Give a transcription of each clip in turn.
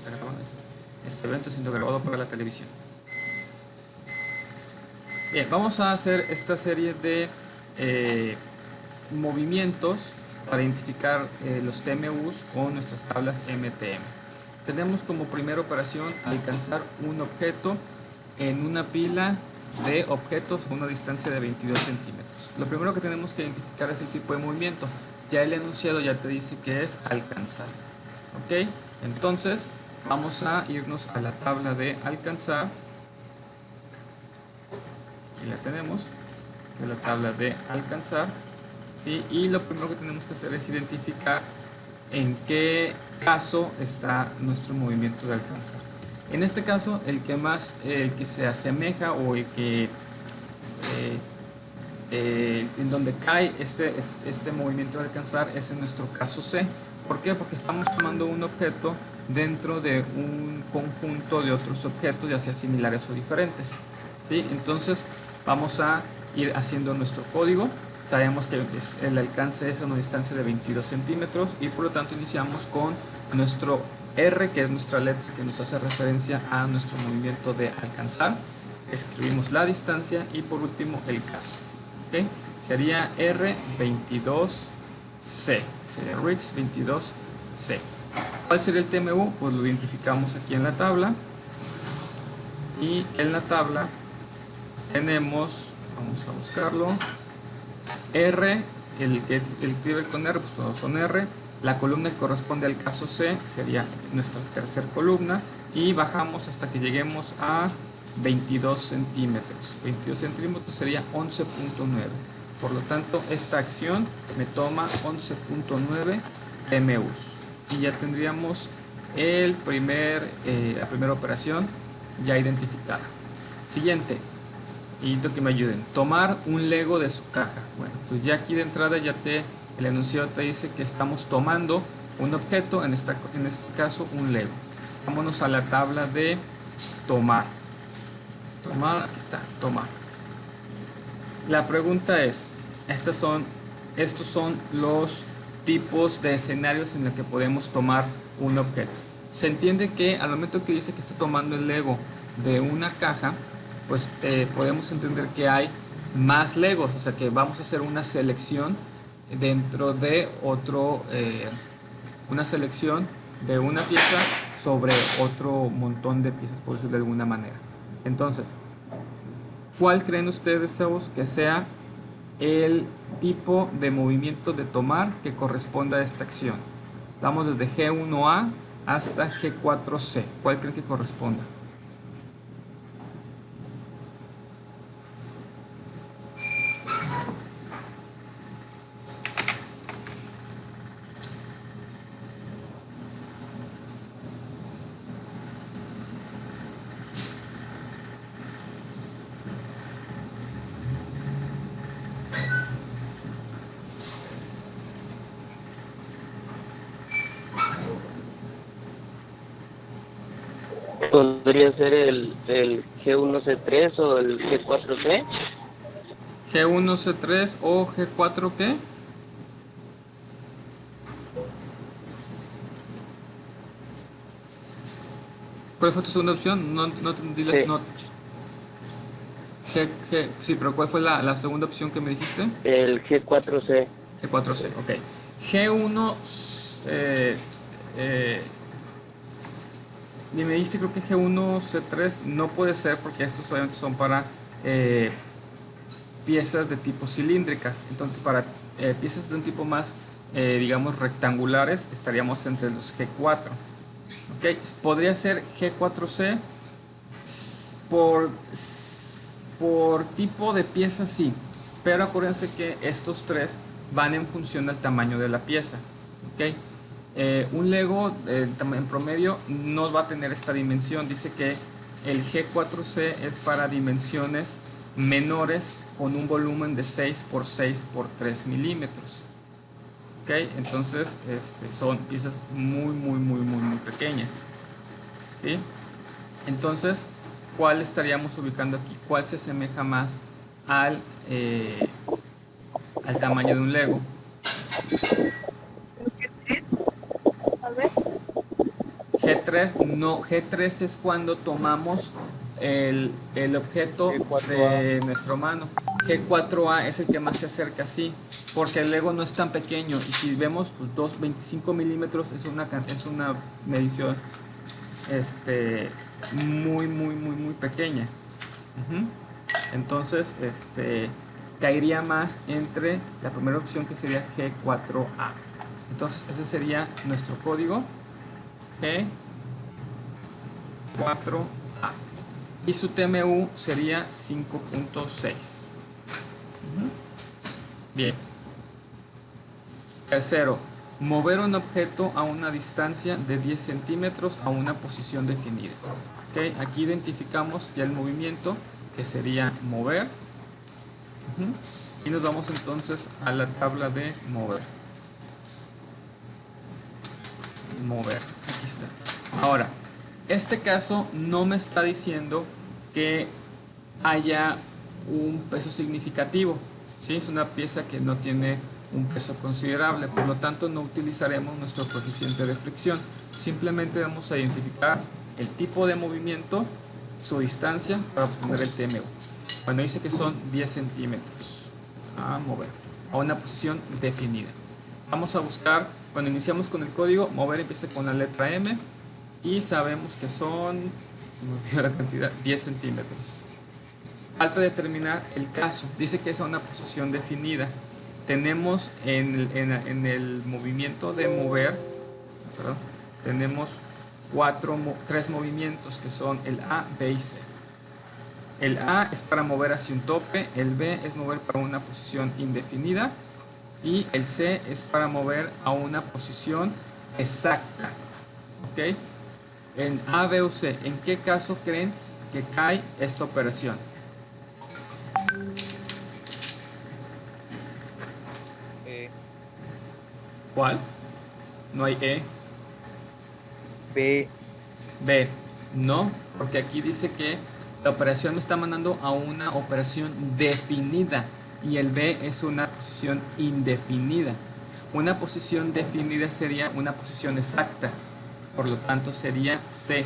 está grabando este evento siendo grabado para la televisión. Bien, vamos a hacer esta serie de movimientos para identificar los TMUs con nuestras tablas MTM. Tenemos como primera operación alcanzar un objeto en una pila de objetos a una distancia de 22 centímetros. Lo primero que tenemos que identificar es el tipo de movimiento. Ya el enunciado ya te dice que es alcanzar. ¿Ok? Entonces vamos a irnos a la tabla de alcanzar. Aquí la tenemos, que es la tabla de alcanzar. ¿Sí? Y lo primero que tenemos que hacer es identificar en qué caso está nuestro movimiento de alcanzar. En este caso, el que se asemeja o el que en donde cae este movimiento de alcanzar es en nuestro caso C. ¿Por qué? Porque estamos tomando un objeto dentro de un conjunto de otros objetos, ya sea similares o diferentes. ¿Sí? Entonces vamos a ir haciendo nuestro código. Sabemos que el alcance es a una distancia de 22 centímetros y por lo tanto iniciamos con nuestro R, que es nuestra letra que nos hace referencia a nuestro movimiento de alcanzar. Escribimos la distancia y por último el caso. ¿Okay? Sería R22C, sería RIX 22C. ¿Cuál sería el TMU? Pues lo identificamos aquí en la tabla y en la tabla tenemos, vamos a buscarlo, R, el que escribe con R, pues todos son R. La columna que corresponde al caso C sería nuestra tercera columna y bajamos hasta que lleguemos a 22 centímetros. 22 centímetros sería 11.9. Por lo tanto, esta acción me toma 11.9 TMUs. Y ya tendríamos la primera operación ya identificada. Siguiente. Y que me ayuden. Tomar un Lego de su caja. Bueno, pues ya aquí de entrada el enunciado te dice que estamos tomando un objeto, en este caso un Lego. Vámonos a la tabla de tomar. Tomar, aquí está, tomar. La pregunta es, estos son los tipos de escenarios en los que podemos tomar un objeto. Se entiende que al momento que dice que está tomando el Lego de una caja, pues podemos entender que hay más Legos, o sea que vamos a hacer una selección dentro de una selección de una pieza sobre otro montón de piezas, por decirlo de alguna manera. Entonces, ¿cuál creen ustedes, chavos, que sea el tipo de movimiento de tomar que corresponda a esta acción? Vamos desde G1A hasta G4C. ¿Cuál creen que corresponda? ¿Podría ser el G1C3 o el G4C? G1C3 o G4 ¿qué? ¿Cuál fue tu segunda opción? No entendí Sí. Sí, pero ¿cuál fue la segunda opción que me dijiste? El G4C. G4C, ok. G1, y me dijiste creo que G1C3 no puede ser porque estos obviamente son para piezas de tipo cilíndricas. Entonces para piezas de un tipo más, digamos, rectangulares, estaríamos entre los G4. Okay. Podría ser G4C por tipo de pieza, sí, pero acuérdense que estos tres van en función del tamaño de la pieza. ¿Okay? Un Lego en promedio no va a tener esta dimensión. Dice que el G4C es para dimensiones menores con un volumen de 6 por 6 por 3 milímetros. ¿Okay? Entonces son piezas muy pequeñas. ¿Sí? Entonces, ¿cuál estaríamos ubicando aquí? ¿Cuál se asemeja más al tamaño de un Lego? G3 no, G3 es cuando tomamos el objeto G4A. de nuestra mano. G4A es el que más se acerca así, porque el Lego no es tan pequeño, y si vemos pues 25 milímetros es una medición muy pequeña. Ujú. Entonces caería más entre la primera opción, que sería G4A. Entonces ese sería nuestro código G4A, y su TMU sería 5.6. Bien. Tercero, mover un objeto a una distancia de 10 centímetros a una posición definida. ¿Okay? Aquí identificamos ya el movimiento, que sería mover. Y nos vamos entonces a la tabla de mover. Mover, aquí está. Ahora, este caso no me está diciendo que haya un peso significativo, ¿sí? Es una pieza que no tiene un peso considerable, por lo tanto no utilizaremos nuestro coeficiente de fricción. Simplemente vamos a identificar el tipo de movimiento, su distancia, para obtener el TMU. Bueno, dice que son 10 centímetros a mover a una posición definida. Vamos a buscar, cuando iniciamos con el código, mover empieza con la letra M, y sabemos que son, se me olvidó la cantidad, 10 centímetros. Falta determinar el caso, dice que es a una posición definida. Tenemos en el movimiento de mover, perdón, tenemos tres movimientos, que son el A, B y C. El A es para mover hacia un tope, el B es mover para una posición indefinida, y el C es para mover a una posición exacta. ¿Ok? En A, B o C, ¿en qué caso creen que cae esta operación? ¿Cuál? No hay E. B. B. No, porque aquí dice que la operación me está mandando a una operación definida, y el B es una posición indefinida. Una posición definida sería una posición exacta, por lo tanto sería C,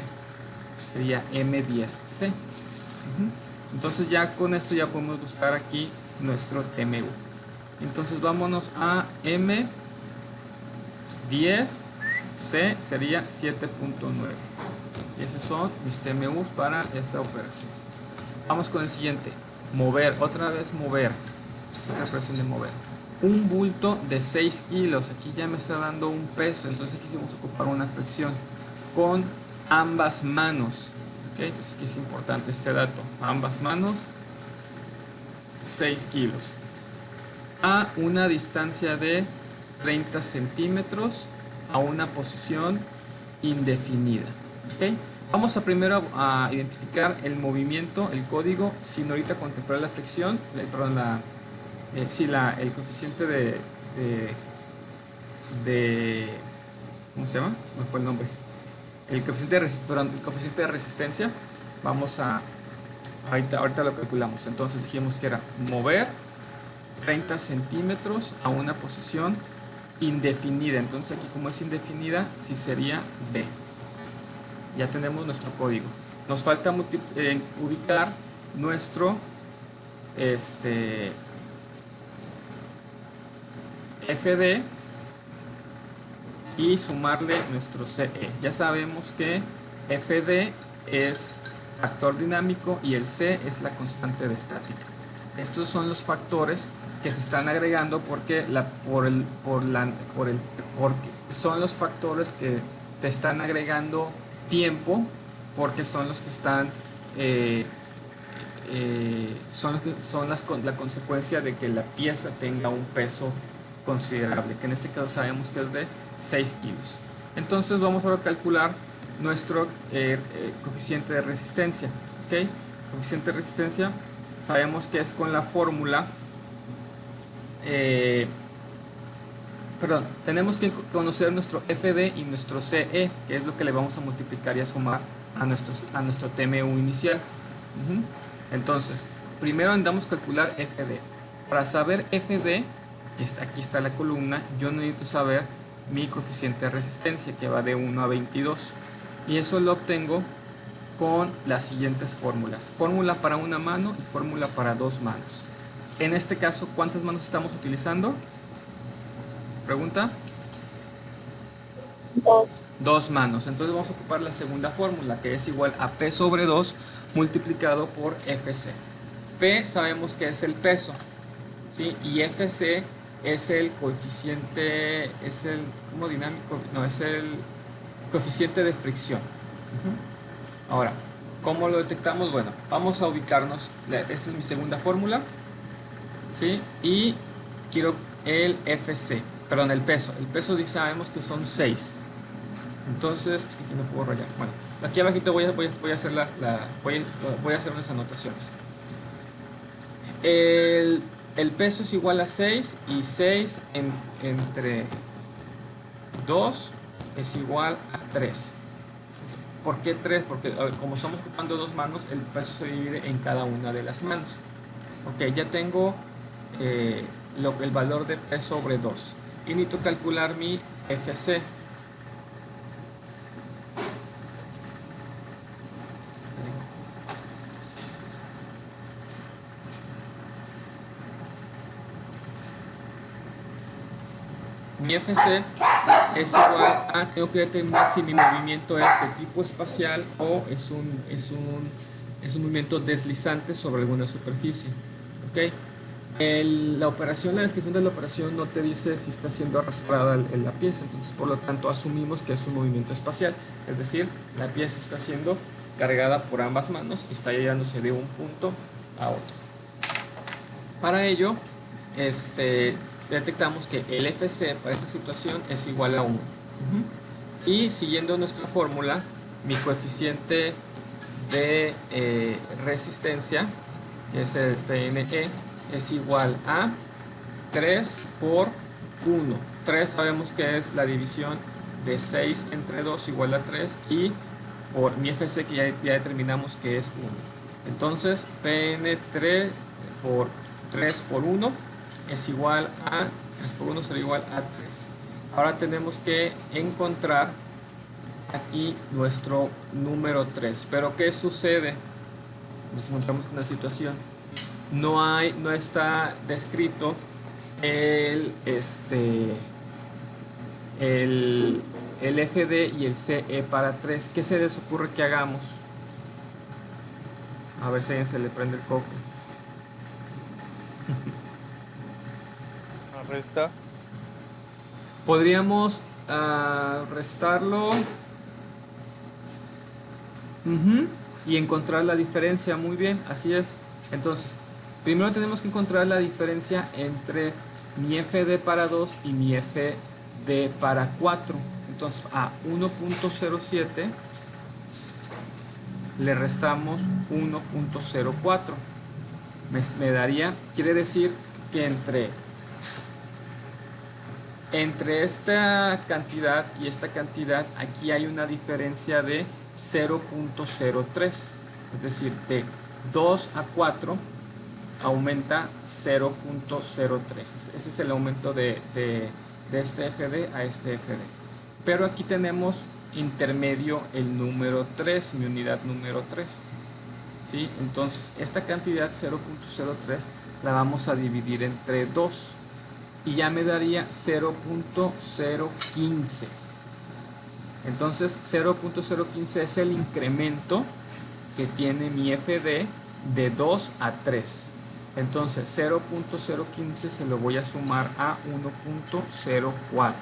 sería M10C. Entonces ya con esto ya podemos buscar aquí nuestro TMU. Entonces vámonos a M10C, sería 7.9. y esos son mis TMUs para esa operación. Vamos con el siguiente, mover, otra vez mover, esa es la operación de mover. Un bulto de 6 kilos, aquí ya me está dando un peso, entonces quisimos ocupar una fricción con ambas manos. ¿Okay? Entonces aquí es importante este dato, ambas manos, 6 kilos, a una distancia de 30 centímetros a una posición indefinida. ¿Okay? Vamos a primero a identificar el movimiento, el código, sin ahorita contemplar la fricción, perdón, el coeficiente ¿cómo se llama? Me fue el nombre. El coeficiente de resistencia. Vamos a ahorita lo calculamos. Entonces dijimos que era mover 30 centímetros a una posición indefinida. Entonces aquí, como es indefinida, sí sería B. Ya tenemos nuestro código. Nos falta ubicar nuestro FD y sumarle nuestro CE. Ya sabemos que FD es factor dinámico y el C es la constante de estática. Estos son los factores que se están agregando porque son los factores que te están agregando tiempo, porque son los que están la consecuencia de que la pieza tenga un peso considerable, que en este caso sabemos que es de 6 kilos. Entonces vamos ahora a calcular nuestro coeficiente de resistencia. ¿Okay? Coeficiente de resistencia sabemos que es con la fórmula, tenemos que conocer nuestro FD y nuestro CE, que es lo que le vamos a multiplicar y a sumar a nuestro TMU inicial. Entonces, primero andamos a calcular FD. Para saber FD, aquí está la columna, yo necesito saber mi coeficiente de resistencia, que va de 1 a 22. Y eso lo obtengo con las siguientes fórmulas. Fórmula para una mano y fórmula para dos manos. En este caso, ¿cuántas manos estamos utilizando? Pregunta. Dos manos. Entonces vamos a ocupar la segunda fórmula, que es igual a P sobre 2 multiplicado por FC. P sabemos que es el peso, ¿sí? Y FC es el coeficiente, es el, ¿cómo dinámico? No, es el coeficiente de fricción. Ahora, ¿cómo lo detectamos? Bueno, vamos a ubicarnos. Esta es mi segunda fórmula, ¿sí? Y quiero el FC, perdón, el peso. El peso sabemos que son 6. Entonces, es que aquí no puedo rayar. Bueno, aquí abajito voy a hacer voy a hacer unas anotaciones. El peso es igual a 6 y 6 entre 2 es igual a 3. ¿Por qué 3? Porque como estamos ocupando dos manos, el peso se divide en cada una de las manos. Ok, ya tengo el valor de P sobre 2. Y necesito calcular mi FC. Mi FC es igual a, tengo que determinar si mi movimiento es de tipo espacial o es un movimiento deslizante sobre alguna superficie. ¿Okay? La descripción de la operación no te dice si está siendo arrastrada la pieza, entonces por lo tanto asumimos que es un movimiento espacial, es decir, la pieza está siendo cargada por ambas manos y está llevándose de un punto a otro. Para ello, detectamos que el FC para esta situación es igual a 1. Y siguiendo nuestra fórmula, mi coeficiente de resistencia, que es el PNE, es igual a 3 por 1. 3 sabemos que es la división de 6 entre 2 igual a 3 y por mi FC que ya determinamos que es 1. Entonces PN3 por 3 por 1 es igual a 3 por 1 será igual a 3. Ahora tenemos que encontrar aquí nuestro número 3. Pero ¿qué sucede? Nos encontramos con una situación. No está descrito el FD y el CE para 3. ¿Qué se les ocurre que hagamos? A ver si a alguien se le prende el coco. Resta. Podríamos restarlo y encontrar la diferencia. Muy bien, así es. Entonces, primero tenemos que encontrar la diferencia entre mi FD para 2 y mi FD para 4. Entonces, a 1.07 le restamos 1.04. Me daría, quiere decir que entre esta cantidad y esta cantidad, aquí hay una diferencia de 0.03. Es decir, de 2 a 4 aumenta 0.03. Ese es el aumento de este FD a este FD. Pero aquí tenemos intermedio el número 3, mi unidad número 3. ¿Sí? Entonces, esta cantidad 0.03 la vamos a dividir entre 2. Y ya me daría 0.015. Entonces 0.015 es el incremento que tiene mi FD de 2 a 3. Entonces 0.015 se lo voy a sumar a 1.04.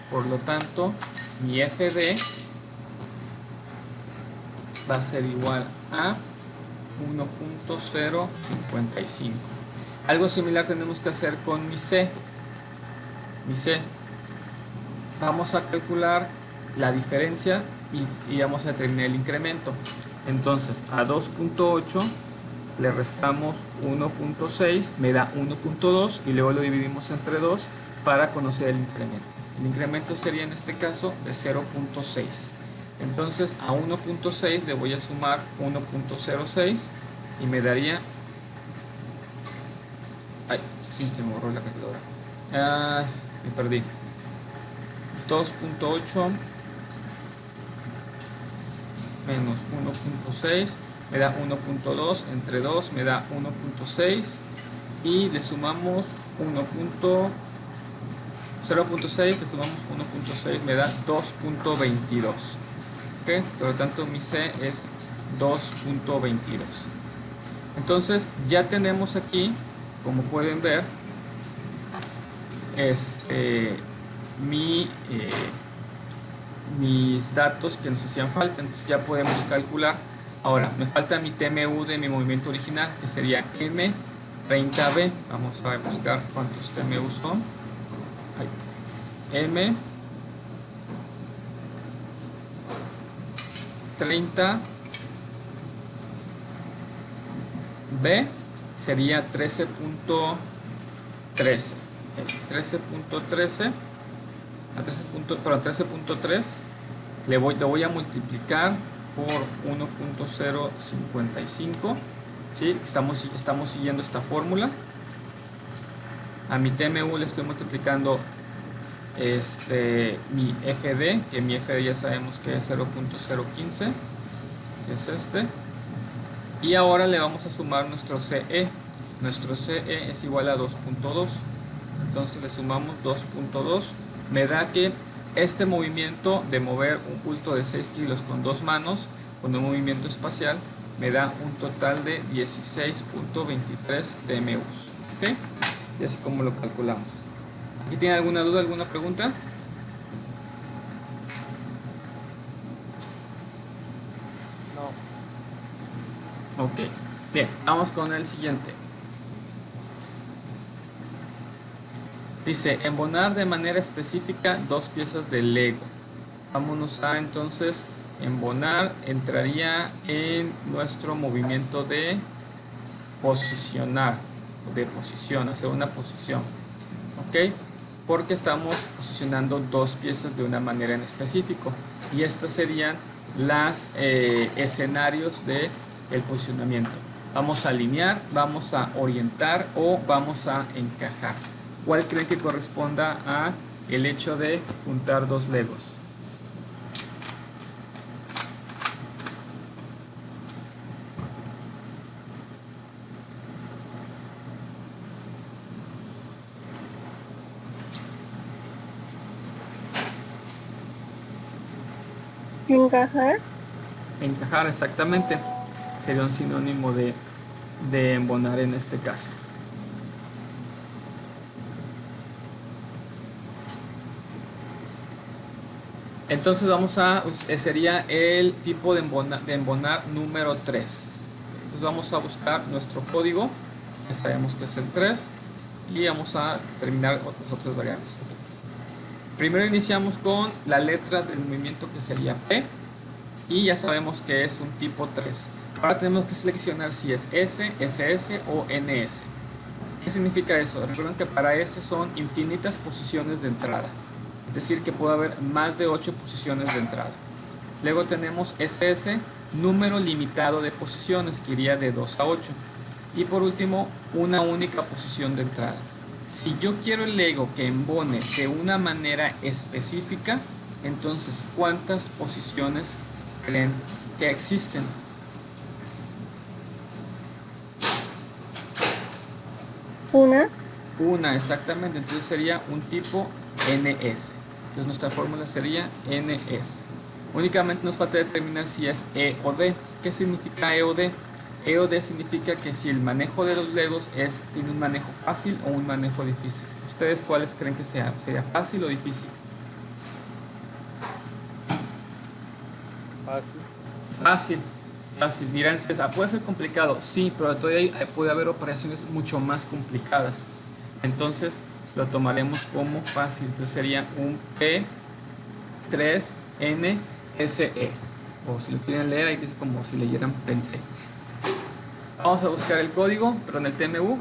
Por lo tanto, mi FD va a ser igual a 1.055. Algo similar tenemos que hacer con mi C. Vamos a calcular la diferencia y vamos a determinar el incremento. Entonces, a 2.8 le restamos 1.6, me da 1.2 y luego lo dividimos entre 2 para conocer el incremento. El incremento sería en este caso de 0.6. Entonces, a 1.6 le voy a sumar 1.06 y me daría... Ay, sí, se me borró la calculadora. Me perdí. 2.8 menos 1.6 me da 1.2, entre 2 me da 1.6 y le sumamos 0.6, le sumamos 1.6 me da 2.22. ¿Okay? Por lo tanto mi C es 2.22. Entonces ya tenemos aquí, como pueden ver, mis datos que nos hacían falta. Entonces ya podemos calcular. Ahora me falta mi TMU de mi movimiento original, que sería M30B. Vamos a buscar cuántos TMU son. Ahí. M30B sería 13.13. 13.13 a 13.3 lo voy a multiplicar por 1.055. ¿sí? Estamos siguiendo esta fórmula. A mi TMU le estoy multiplicando mi FD, que mi FD ya sabemos que es 0.015, que es y ahora le vamos a sumar nuestro CE. Nuestro CE es igual a 2.2. Entonces le sumamos 2.2. Me da que este movimiento de mover un bulto de 6 kilos con dos manos, con un movimiento espacial, me da un total de 16.23 TMUs. ¿Okay? Y así como lo calculamos. ¿Aquí tiene alguna duda, alguna pregunta? No. Ok, bien, vamos con el siguiente. Dice, embonar de manera específica dos piezas de Lego. Vámonos a entonces embonar, entraría en nuestro movimiento de posicionar, de posición, hacer una posición. ¿Ok? Porque estamos posicionando dos piezas de una manera en específico. Y estos serían los escenarios del posicionamiento. Vamos a alinear, vamos a orientar o vamos a encajar. ¿Cuál creen que corresponda a el hecho de juntar dos Legos? Encajar. Encajar, exactamente. Sería un sinónimo de embonar en este caso. Entonces sería el tipo de embonar número 3. Entonces vamos a buscar nuestro código, que sabemos que es el 3, y vamos a determinar las otras variables. Okay. Primero iniciamos con la letra del movimiento, que sería P, y ya sabemos que es un tipo 3. Ahora tenemos que seleccionar si es S, SS o NS. ¿Qué significa eso? Recuerden que para S son infinitas posiciones de entrada. Es decir, que puede haber más de 8 posiciones de entrada. Luego tenemos SS, número limitado de posiciones, que iría de 2 a 8. Y por último, una única posición de entrada. Si yo quiero el Lego que embone de una manera específica, entonces, ¿cuántas posiciones creen que existen? Una, exactamente. Entonces sería un tipo NS. Entonces nuestra fórmula sería NS. Únicamente nos falta determinar si es E o D. ¿Qué significa E o D? E o D significa que si el manejo de los Legos tiene un manejo fácil o un manejo difícil. ¿Ustedes cuáles creen que sea? ¿Sería fácil o difícil? Fácil. Fácil. Dirán, puede ser complicado. Sí, pero todavía puede haber operaciones mucho más complicadas. Entonces lo tomaremos como fácil. Entonces sería un P3NSE. O si lo quieren leer, ahí dice como si leyeran pensé. Vamos a buscar el código, pero en el TMU,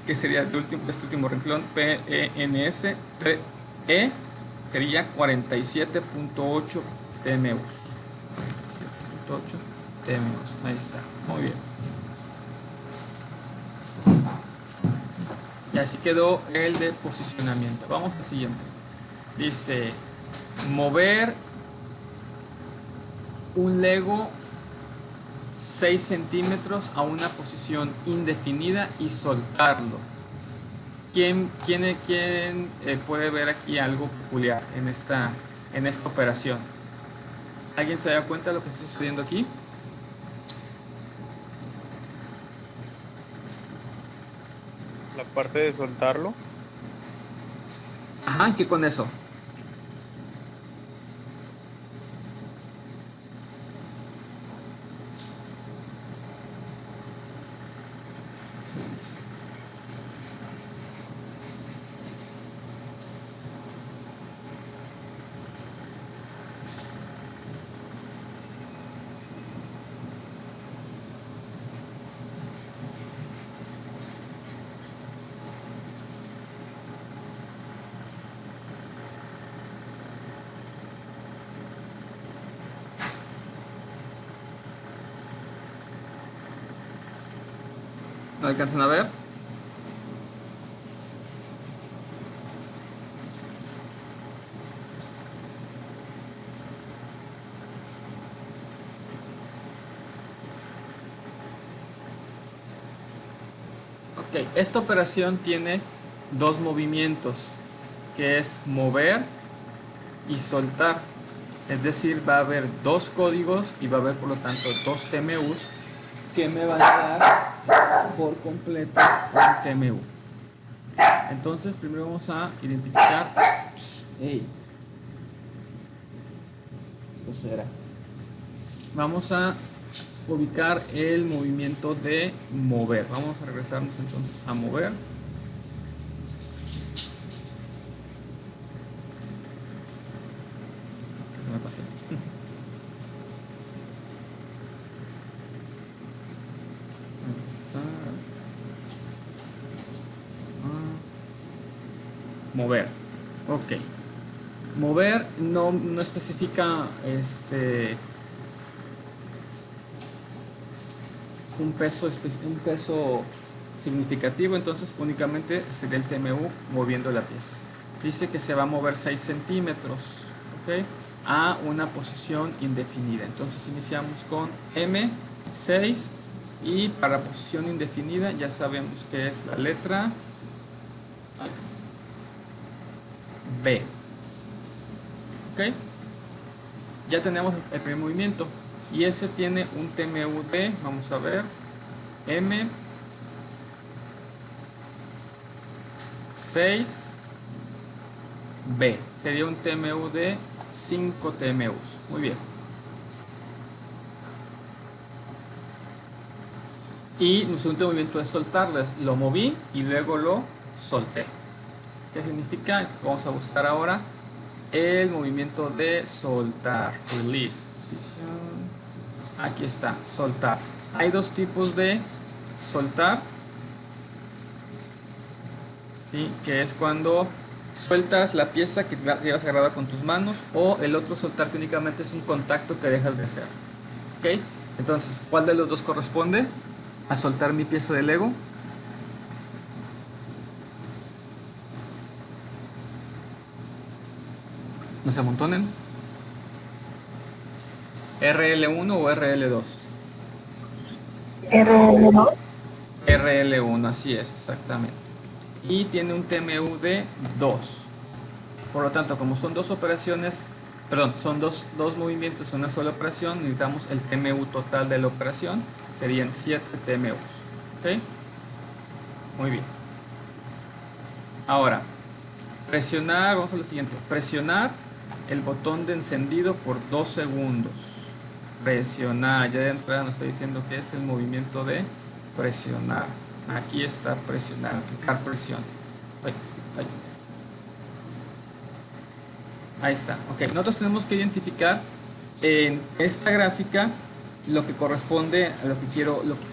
que sería este último renglón, PENS E, sería 47.8 TMUs. 47.8 TMUs. Ahí está. Muy bien. Y así quedó el de posicionamiento. Vamos al siguiente. Dice, mover un Lego 6 centímetros a una posición indefinida y soltarlo. ¿Quién puede ver aquí algo peculiar en esta operación? ¿Alguien se da cuenta de lo que está sucediendo aquí? La parte de soltarlo. Ajá, ¿qué con eso? ¿No alcanzan a ver? Ok, esta operación tiene dos movimientos, que es mover y soltar. Es decir, va a haber dos códigos y va a haber por lo tanto dos TMUs que me van a dar por completo un TMU. Entonces, primero vamos a identificar. Vamos a ubicar el movimiento de mover. Vamos a regresarnos entonces a mover. ¿Qué me pasé? Mover. Ok. Mover no especifica un peso significativo, entonces únicamente sería el TMU moviendo la pieza. Dice que se va a mover 6 centímetros, ¿ok? A una posición indefinida. Entonces iniciamos con M6 y para posición indefinida ya sabemos que es la letra B. ¿Ok? Ya tenemos el primer movimiento y ese tiene un TMU de, vamos a ver, M 6 B. Sería un TMU de 5 TMUs. Muy bien. Y mi segundo movimiento es soltarles. Lo moví y luego lo solté. ¿Qué significa? Vamos a buscar ahora el movimiento de soltar. Release. Posición. Aquí está, soltar. Hay dos tipos de soltar. ¿Sí? Que es cuando sueltas la pieza que llevas agarrada con tus manos, o el otro soltar que únicamente es un contacto que dejas de hacer. ¿Ok? Entonces, ¿cuál de los dos corresponde a soltar mi pieza de Lego? No se amontonen. ¿RL1 o RL2? R1. RL1, así es, exactamente. Y tiene un TMU de 2. Por lo tanto, como son dos operaciones, perdón, son dos movimientos en una sola operación, necesitamos el TMU total de la operación, serían 7 TMUs. ¿Ok? Muy bien. Ahora, presionar, vamos a lo siguiente, presionar el botón de encendido por 2 segundos. Presionar, ya de entrada nos está diciendo que es el movimiento de presionar. Aquí está presionar, aplicar presión. Ahí está. Ok, nosotros tenemos que identificar en esta gráfica lo que corresponde a lo que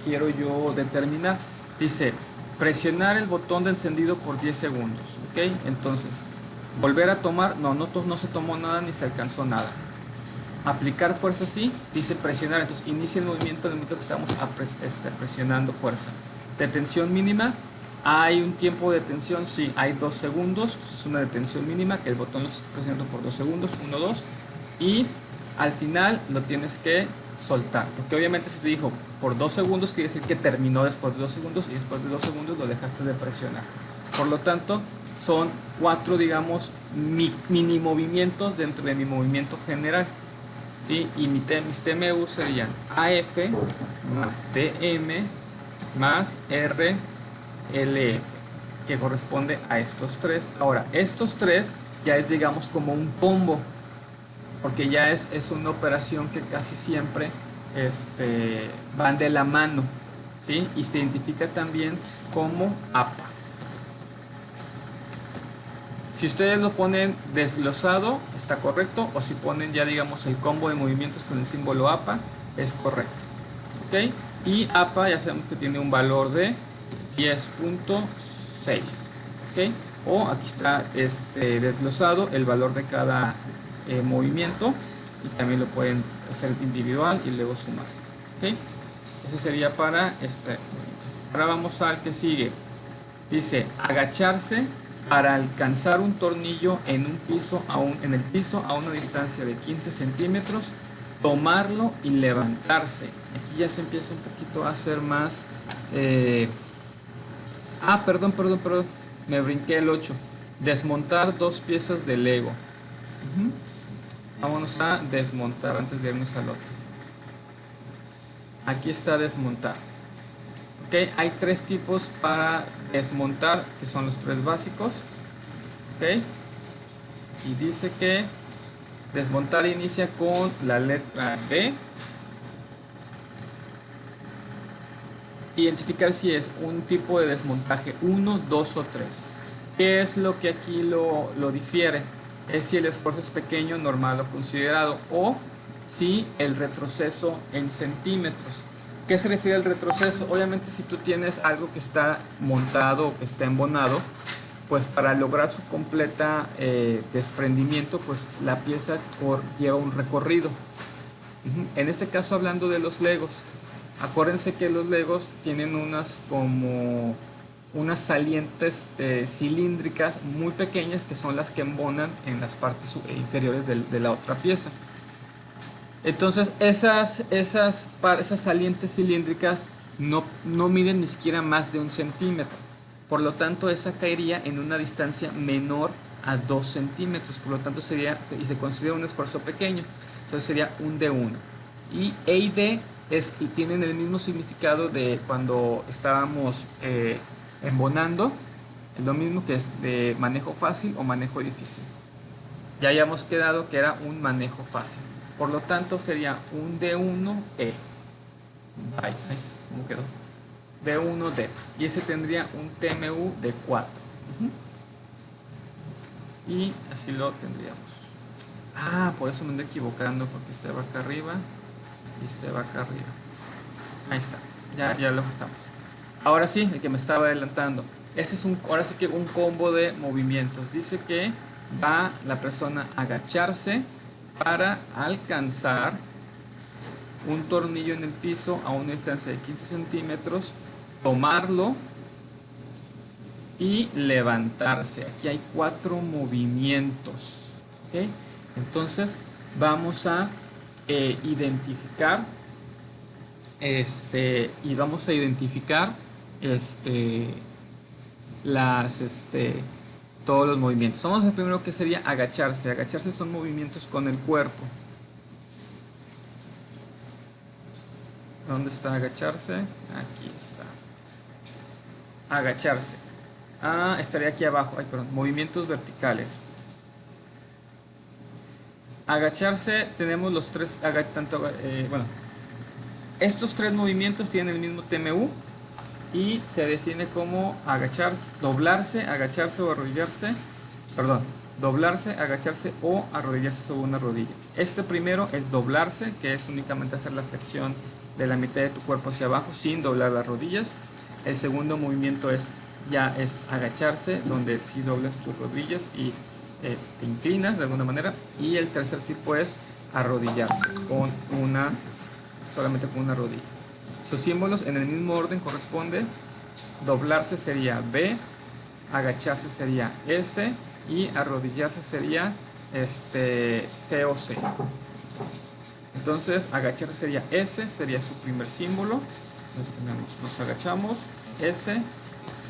quiero yo determinar. Dice presionar el botón de encendido por 10 segundos. Ok, entonces volver a tomar, no se tomó nada ni se alcanzó nada. Aplicar fuerza sí, dice presionar, entonces inicia el movimiento en el momento que estamos presionando fuerza. Detención mínima, hay un tiempo de detención, sí, hay 2 segundos, es una detención mínima, que el botón lo está presionando por 2 segundos, 1, 2, y al final lo tienes que soltar, porque obviamente si te dijo por 2 segundos, quiere decir que terminó después de 2 segundos, y después de 2 segundos lo dejaste de presionar. Por lo tanto, son 4, digamos, mini movimientos dentro de mi movimiento general, ¿sí? Y mis TMU serían AF más TM más RLF, que corresponde a estos 3. Ahora, estos 3 ya es, digamos, como un combo, porque ya es una operación que casi siempre van de la mano, ¿sí? Y se identifica también como APA. Si ustedes lo ponen desglosado, está correcto, o si ponen ya, digamos, el combo de movimientos con el símbolo APA, es correcto, ¿ok? Y APA ya sabemos que tiene un valor de 10.6, ¿ok? O aquí está desglosado el valor de cada movimiento, y también lo pueden hacer individual y luego sumar, ¿ok? Eso sería para este movimiento. Ahora vamos al que sigue. Dice agacharse para alcanzar un tornillo en el piso a una distancia de 15 centímetros, tomarlo y levantarse. Aquí ya se empieza un poquito a hacer más... perdón, me brinqué el 8. Desmontar 2 piezas de Lego. Vámonos a desmontar antes de irnos al otro. Aquí está desmontar. Okay, hay 3 tipos para desmontar, que son los 3 básicos. Okay. Y dice que desmontar inicia con la letra B. Identificar si es un tipo de desmontaje 1, 2 o 3. ¿Qué es lo que aquí lo difiere? Es si el esfuerzo es pequeño, normal o considerado, o si el retroceso en centímetros. ¿Qué se refiere al retroceso? Obviamente, si tú tienes algo que está montado o que está embonado, pues para lograr su completa desprendimiento, pues la pieza lleva un recorrido. En este caso, hablando de los Legos, acuérdense que los Legos tienen unas salientes cilíndricas muy pequeñas, que son las que embonan en las partes inferiores de la otra pieza. Entonces esas salientes cilíndricas no miden ni siquiera más de 1 centímetro. Por lo tanto, esa caería en una distancia menor a 2 centímetros. Por lo tanto, sería, y se considera un esfuerzo pequeño, entonces sería un D1. Y E y D tienen el mismo significado de cuando estábamos embonando, lo mismo, que es de manejo fácil o manejo difícil. Ya habíamos quedado que era un manejo fácil. Por lo tanto, sería un D1E. ¿Cómo quedó? D1D. Y ese tendría un TMU de 4. Y así lo tendríamos. Por eso me ando equivocando, porque este va acá arriba y este va acá arriba. Ahí está. Ya lo ajustamos. Ahora sí, el que me estaba adelantando. Ese es ahora sí que un combo de movimientos. Dice que va la persona a agacharse para alcanzar un tornillo en el piso a una distancia de 15 centímetros, tomarlo y levantarse. Aquí hay 4 movimientos, ¿okay? Entonces vamos a identificar todos los movimientos. Vamos a ver primero qué sería agacharse. Agacharse son movimientos con el cuerpo. ¿Dónde está agacharse? Aquí está. Agacharse. Estaría aquí abajo. Movimientos verticales. Agacharse, tenemos los 3. Estos 3 movimientos tienen el mismo TMU y se define como agacharse, doblarse, agacharse o arrodillarse. Doblarse, agacharse o arrodillarse sobre una rodilla. Este primero es doblarse, que es únicamente hacer la flexión de la mitad de tu cuerpo hacia abajo sin doblar las rodillas. El segundo movimiento es agacharse, donde sí doblas tus rodillas y te inclinas de alguna manera. Y el tercer tipo es arrodillarse solamente con una rodilla. Sus símbolos en el mismo orden corresponde: doblarse sería B, agacharse sería S y arrodillarse sería C o C. Entonces agacharse sería S, sería su primer símbolo. Entonces nos agachamos, S,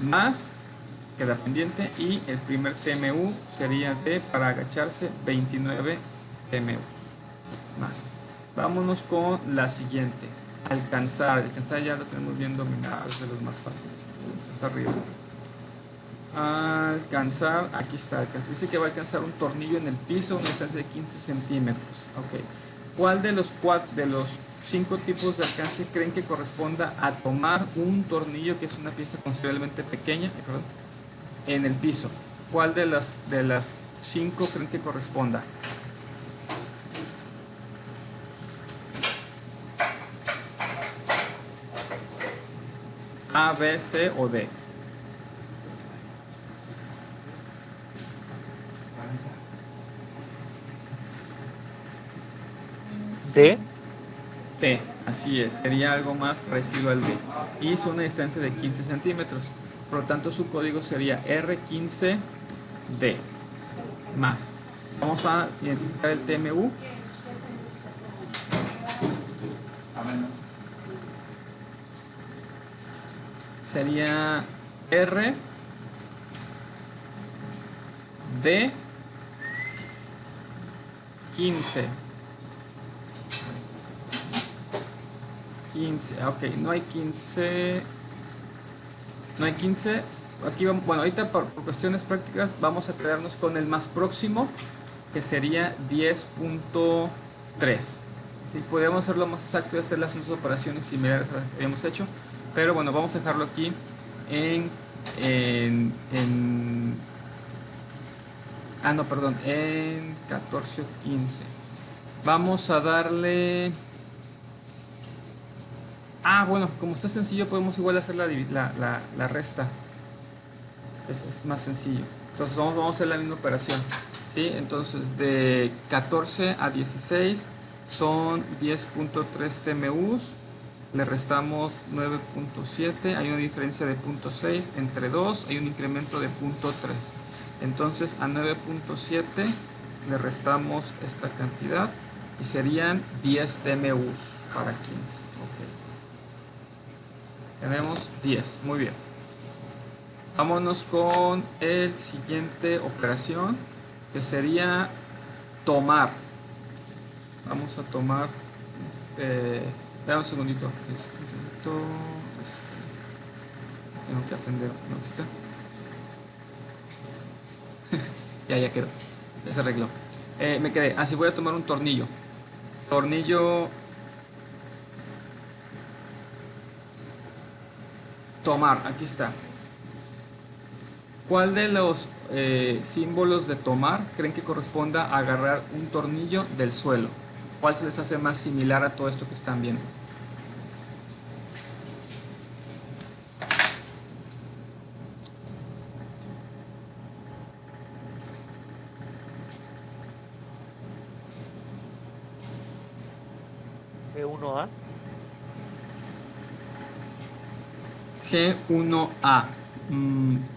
más, queda pendiente, y el primer TMU sería D para agacharse, 29 TMU más. Vámonos con la siguiente. Alcanzar ya lo tenemos bien dominado, es de los más fáciles. Esto está arriba. Alcanzar, aquí está, dice que va a alcanzar un tornillo en el piso, una distancia de 15 centímetros. Ok. ¿Cuál de los 5 tipos de alcance creen que corresponda a tomar un tornillo, que es una pieza considerablemente pequeña, en el piso? ¿Cuál de las 5 creen que corresponda? A, B, C o D. D. T, así es, sería algo más parecido al D. Hizo una distancia de 15 centímetros, por lo tanto su código sería R15D más. Vamos a identificar el TMU. Sería R D 15. Ok, no hay 15. No hay 15. Aquí vamos, bueno, ahorita por cuestiones prácticas vamos a quedarnos con el más próximo, que sería 10.3. ¿Sí? Podríamos hacerlo más exacto y hacer las mismas operaciones similares a las que habíamos hecho, pero bueno, vamos a dejarlo aquí en 14 o 15. Vamos a darle... bueno, como está sencillo, podemos igual hacer la resta. Es más sencillo. Entonces vamos a hacer la misma operación, ¿sí? Entonces de 14 a 16 son 10.3 TMUs. Le restamos 9.7. Hay una diferencia de 0.6 entre 2. Hay un incremento de 0.3. Entonces a 9.7 le restamos esta cantidad y serían 10 TMUs para 15. Tenemos 10, muy bien. Vámonos con el siguiente operación, que sería tomar. Vamos a tomar, vean un segundito. Tengo que atender una cosita. ya quedó, ya se arregló. Me quedé, así voy a tomar un tornillo. Tornillo. Tomar, aquí está. ¿Cuál de los símbolos de tomar creen que corresponda a agarrar un tornillo del suelo? ¿Cuál se les hace más similar a todo esto que están viendo? G1A. G1A.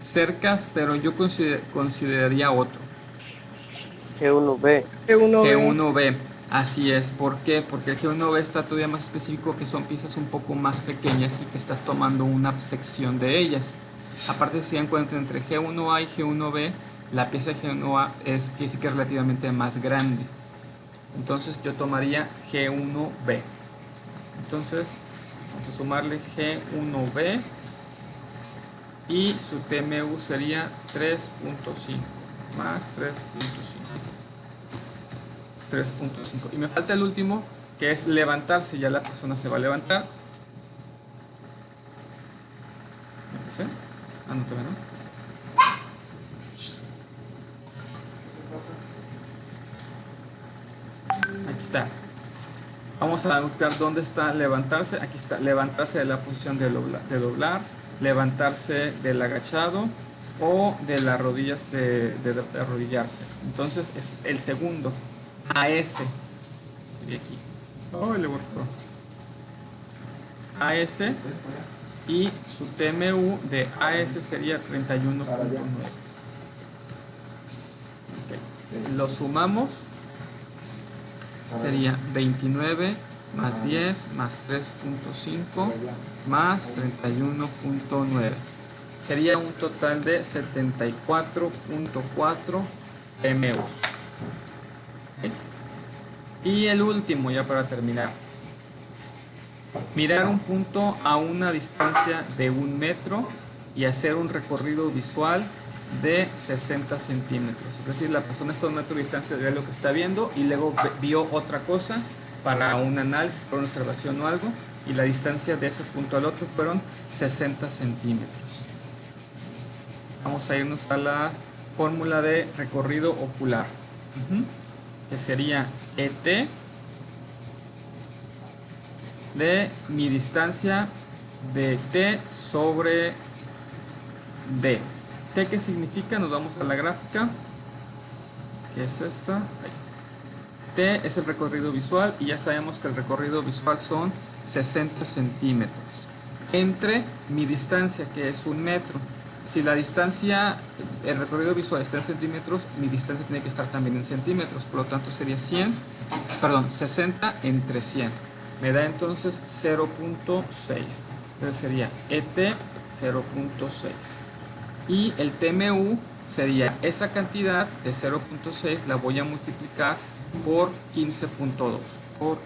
Cercas, pero yo consideraría otro. G1B. G1B. Así es. ¿Por qué? Porque el G1B está todavía más específico, que son piezas un poco más pequeñas y que estás tomando una sección de ellas. Aparte, si se dan cuenta, entre G1A y G1B, la pieza G1A es relativamente más grande. Entonces yo tomaría G1B. Entonces vamos a sumarle G1B y su TMU sería 3.5 más 3.5. Y me falta el último, que es levantarse. Ya la persona se va a levantar. ¿Empecé? No te veo, ¿no? Aquí está. Vamos a buscar dónde está levantarse. Aquí está, levantarse de la posición de doblar, levantarse del agachado o de las rodillas, de arrodillarse. Entonces es el segundo, AS. Sería aquí. Le borró. AS, y su TMU de AS sería 31.9. Okay. Lo sumamos. sería 29 más 10 más 3.5 más 31.9. Sería un total de 74.4 MUs. ¿Okay? Y el último, ya para terminar. Mirar un punto a una distancia de 1 metro y hacer un recorrido visual de 60 centímetros. Es decir, la persona está a 1 metro de distancia de lo que está viendo y luego vio otra cosa para un análisis, para una observación o algo, y la distancia de ese punto al otro fueron 60 centímetros. Vamos a irnos a la fórmula de recorrido ocular, que sería ET de mi distancia de T sobre D. ¿T qué significa? Nos vamos a la gráfica, que es esta. Ahí. T es el recorrido visual y ya sabemos que el recorrido visual son 60 centímetros entre mi distancia, que es 1 metro. Si la distancia, el recorrido visual está en centímetros, mi distancia tiene que estar también en centímetros, por lo tanto sería 60 entre 100. Me da entonces 0.6. Entonces sería ET 0.6. Y el TMU sería esa cantidad de 0.6, la voy a multiplicar por 15.2. Por 15.2.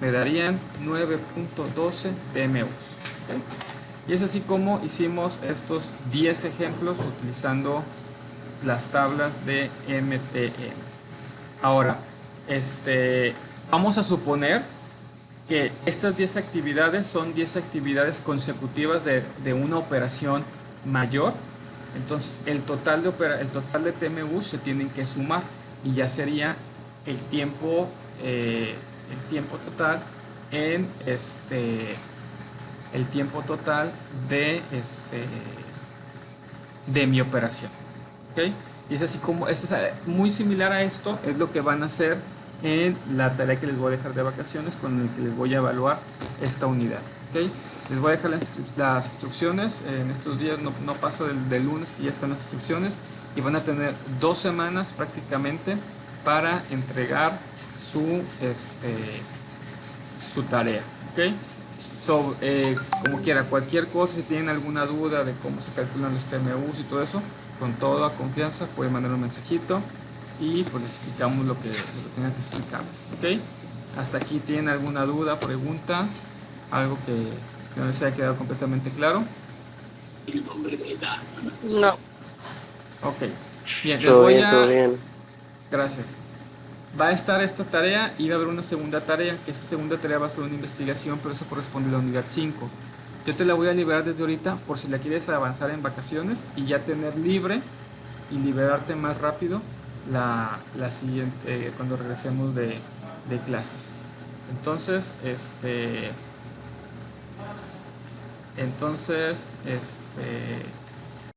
Me darían 9.12 TMUs. ¿Okay? Y es así como hicimos estos 10 ejemplos utilizando las tablas de MTM. Ahora, vamos a suponer que estas 10 actividades son 10 actividades consecutivas de una operación mayor. Entonces el total de TMU se tienen que sumar y ya sería el tiempo total en el tiempo total de mi operación. ¿Okay? Y es así como, es muy similar a esto, es lo que van a hacer en la tarea que les voy a dejar de vacaciones, con el que les voy a evaluar esta unidad. ¿Okay? Les voy a dejar las instrucciones, en estos días no pasa del lunes que ya están las instrucciones, y van a tener 2 semanas prácticamente para entregar su tarea. ¿Okay? Como quiera, cualquier cosa, si tienen alguna duda de cómo se calculan los TMUs y todo eso, con toda confianza pueden mandar un mensajito y pues les explicamos lo que tengan que explicarles. ¿Okay? Hasta aquí, ¿tienen alguna duda, pregunta, algo que no les haya quedado completamente claro? No. Ok, bien, Todo bien, todo bien. Gracias. Va a estar esta tarea y va a haber una segunda tarea, que esa segunda tarea va a ser una investigación, pero eso corresponde a la unidad 5. Yo te la voy a liberar desde ahorita por si la quieres avanzar en vacaciones y ya tener libre y liberarte más rápido la siguiente, cuando regresemos de clases. Entonces,